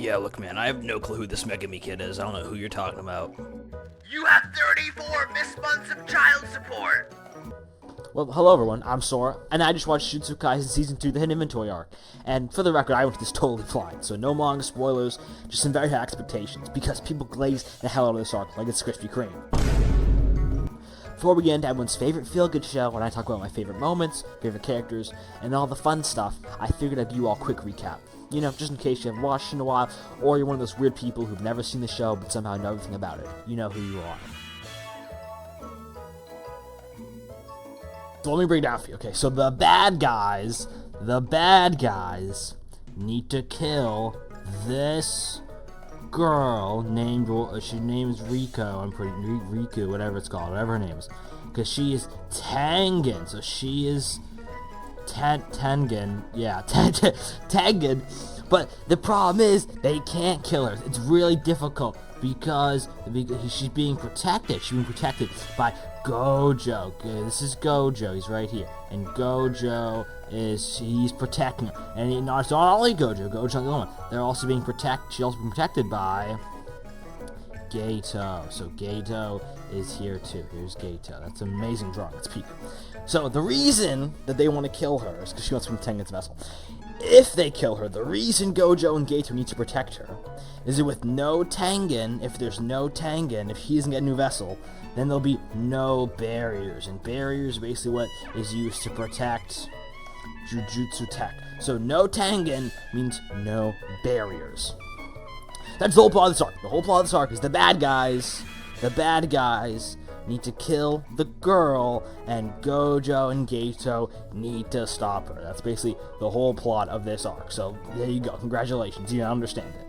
Yeah, look, man, I have no clue who this Megami kid is. I don't know who you're talking about. You have 34 missed months of child support! Well, hello everyone, I'm Sora, and I just watched Jujutsu Kaisen Season 2, the Hidden Inventory arc. And for the record, I went to this totally blind, so no manga spoilers, just some very high expectations, because people glaze the hell out of this arc like it's Krispy Kreme. Before we get into everyone's favorite feel-good show, when I talk about my favorite moments, favorite characters, and all the fun stuff, I figured I'd give you all a quick recap. You know, just in case you haven't watched in a while, or you're one of those weird people who've never seen the show but somehow know everything about it. You know who you are. So let me break it down for you. Okay, so the bad guys need to kill this girl named, her name is Riku, Riku, whatever it's called, whatever her name is. Because she is Tengen, so she is Tengen, yeah, Tengen. But the problem is, they can't kill her. It's really difficult because she's being protected. She's being protected by Gojo. This is Gojo. He's right here, and Gojo he's protecting her. And it's not only Gojo. Gojo's not the only one. They're also being protected. She's also being protected by Gato. So Gato is here too. Here's Gato. That's an amazing drawing. It's peak. So the reason that they want to kill her is because she wants from Tengen's vessel. If they kill her, the reason Gojo and Gato need to protect her is that with no Tengen, if there's no Tengen, if he doesn't get a new vessel, then there'll be no barriers. And barriers are basically what is used to protect Jujutsu Tech. So no Tengen means no barriers. That's the whole plot of this arc. The whole plot of this arc is the bad guys need to kill the girl, and Gojo and Gato need to stop her. That's basically the whole plot of this arc. So there you go. Congratulations. You understand it.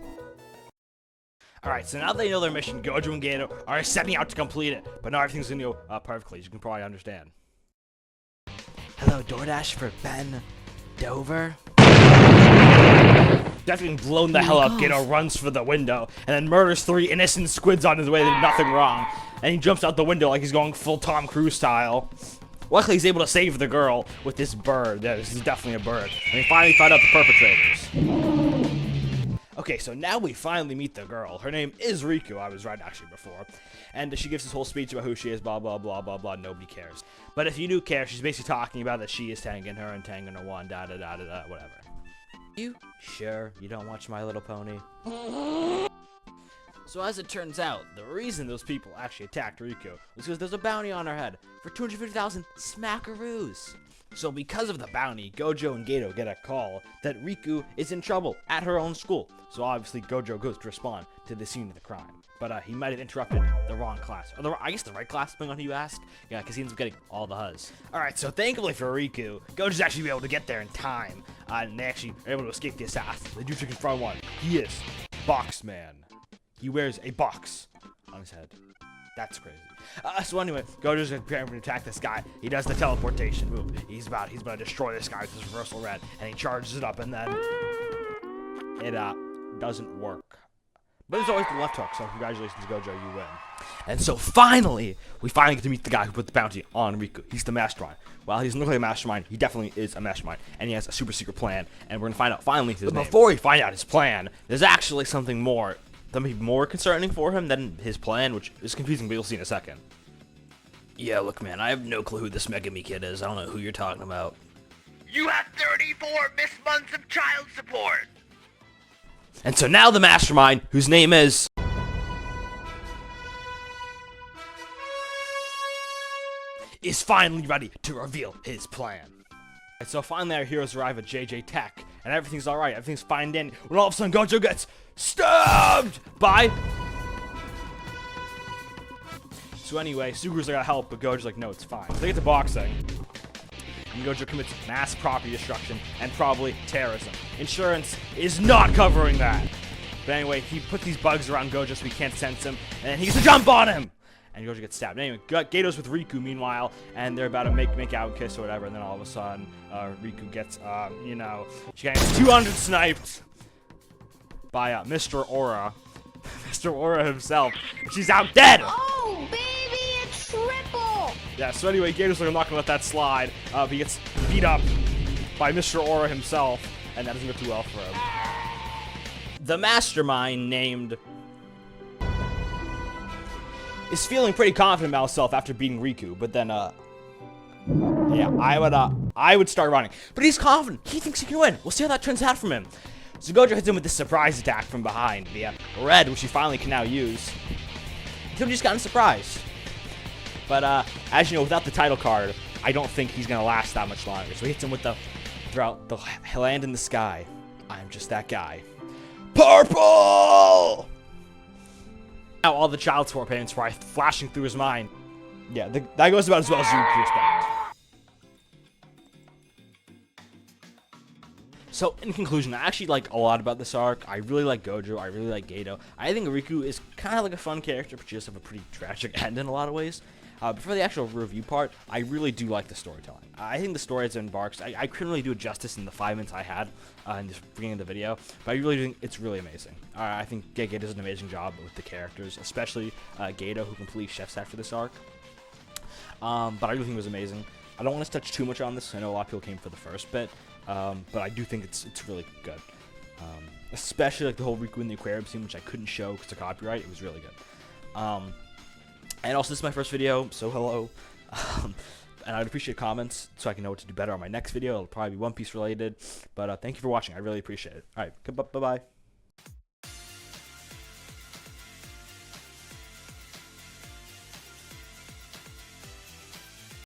Alright, so now they know their mission, Gojo and Gato are setting out to complete it. But now everything's gonna go perfectly, as you can probably understand. Hello, DoorDash for Ben Dover? Definitely blown the hell up, Gato runs for the window, and then murders 3 innocent squids on his way that did nothing wrong. And he jumps out the window like he's going full Tom Cruise style. Luckily, he's able to save the girl with this bird. Yeah, this is definitely a bird. And he finally found out the perpetrators. Okay, so now we finally meet the girl. Her name is Riku. I was right, actually, before. And she gives this whole speech about who she is, blah, blah, blah, blah, blah. Nobody cares. But if you do care, she's basically talking about that she is Tengen, her and Tengen are one, da-da-da-da-da, whatever. You sure you don't watch My Little Pony? So as it turns out, the reason those people actually attacked Riku was because there's a bounty on her head for 250,000 smackaroos. So because of the bounty, Gojo and Gato get a call that Riku is in trouble at her own school. So obviously Gojo goes to respond to the scene of the crime. But he might have interrupted the wrong class. Or I guess the right class, depending on who you ask. Yeah, because he ends up getting all the Huzz. Alright, so thankfully for Riku, Gojo's actually able to get there in time. And they actually are able to escape the assassin. They do to confront one. He is Boxman. He wears a box on his head. That's crazy. So anyway, Gojo's preparing to attack this guy. He does the teleportation move. He's about to destroy this guy with his reversal red. And he charges it up, and then it doesn't work. But there's always the left hook, so congratulations, Gojo, you win. And so finally, we get to meet the guy who put the bounty on Riku. He's the mastermind. Well, he doesn't look like a mastermind. He definitely is a mastermind. And he has a super secret plan. And we're going to find out finally his name. Before we find out his plan, there's actually something more concerning for him than his plan, which is confusing, but you'll see in a second. Yeah, look, man, I have no clue who this Megami kid is. I don't know who you're talking about. You have 34 missed months of child support! And so now the mastermind, whose name is finally ready to reveal his plan. And so finally our heroes arrive at JJK, and everything's alright, everything's fine then, when all of a sudden Gojo gets stabbed by... So anyway, Suguru's like, help, but Gojo's like, no, it's fine. So they get to boxing, and Gojo commits mass property destruction and probably terrorism. Insurance is not covering that. But anyway, he put these bugs around Gojo so he can't sense him, and then he gets to jump on him! And Gojo gets stabbed. Anyway, Gato's with Riku meanwhile, and they're about to make out and kiss or whatever, and then all of a sudden, Riku gets, she gets 200 sniped by Mr. Aura. Mr. Aura himself. She's out dead! Oh, baby, it's triple! Yeah, so anyway, Gato's like, I'm not gonna let that slide. He gets beat up by Mr. Aura himself, and that doesn't go too well for him. the mastermind named is feeling pretty confident about himself after beating Riku, but then yeah, I would start running. But he's confident. He thinks he can win. We'll see how that turns out from him. So Gojo hits him with this surprise attack from behind, the red, which he finally can now use. He'll just gotten surprised. But as you know, without the title card, I don't think he's gonna last that much longer. So he hits him with the throughout the land in the sky. I'm just that guy. Purple! Now all the child support payments probably flashing through his mind. Yeah, that goes about as well as you would expect. So, in conclusion, I actually like a lot about this arc. I really like Gojo. I really like Geto. I think Riku is kind of like a fun character, but she does have a pretty tragic end in a lot of ways. But for the actual review part, I really do like the storytelling. I think the story as it embarks, I couldn't really do it justice in the 5 minutes I had in the beginning of the video, but I really think it's really amazing. I think Geto does an amazing job with the characters, especially Geto, who completely chefs that for this arc. But I really think it was amazing. I don't want to touch too much on this. I know a lot of people came for the first bit, but I do think it's really good. Especially like the whole Riku in the aquarium scene, which I couldn't show because of copyright. It was really good. And also, this is my first video, so hello. And I'd appreciate comments so I can know what to do better on my next video. It'll probably be One Piece related. But thank you for watching. I really appreciate it. All right, bye-bye.